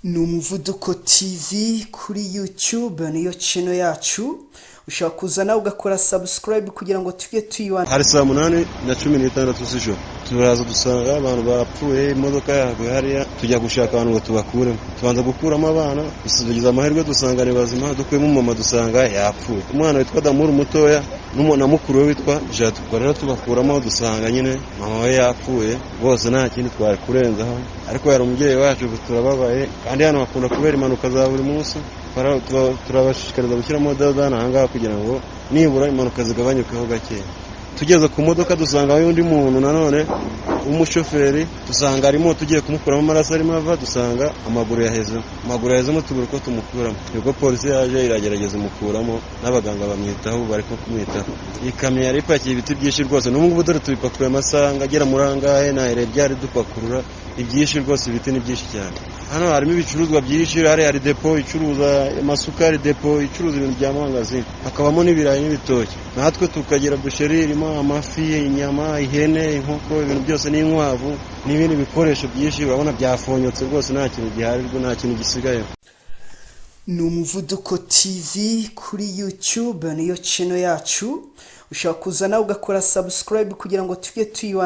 ni umuvuduko TV kuri YouTube niyo channel yacu ushaka kuzana ugakora subscribe kugira ngo tujye tuyibana. Hari saa 8:16 z'ijoro turaza dusanga abantu bapfuye, imodoka yagwe hariya tujya gushaka abantu ngo tubakuremo, tubanza gukuramo abana dusubiza amahirwe dusanga ni bazima, dukuyemo mama dusanga yapfuye. Umwana witwa Damuru mutoya n'umuntu mukuru we witwa Jato, rero tubakuramo dusanga nyine mama we yapfuye, bose nta kindi twari kurenzaho, ariko yari umubyeyi wacu turababaye, kandi hano bakunda kubera impanuka za buri munsi. Turabashishikariza gushyiramo dadana ahangaha kugira ngo nibura impanuka zigabanyukeho gake. Tugeze ku modoka dusanga undi muntu nanone umushoferi, dusanga arimo tugiye kumukuramo amaraso arimo ava, dusanga amaguru yahezemo tubura ko tumukuramo. Ubwo polisi yaje iragerageza umukuramo n'abaganga bamwitaho, bari ko kumwitaho. Ikamyo yari ipakiye ibiti byinshi rwose, n'ubwo dore tubipakuye amasanga agera muri angahe na byari dupakurura ibyinshi rwose, ibiti ni byinshi cyane. Hano harimo ibicuruzwa byinshi, hari depo icuruza amasukari, depo icuruza ibintu bya mangazini, hakabamo n'ibirayi n'ibitoki. Natwe tukagira busheri irimo amafi, inyama, ihene, inkoko, ibintu byose n'inkwavu n'ibindi bikoresho byinshi. Urabona byafonyotse rwose, nta kintu gihari, nta kintu gisigaye. Ni umuvuduko TV kuri YouTube niyo channel yacu ushaka kuzana ugakora subscribe kugira ngo tujye tuyibana.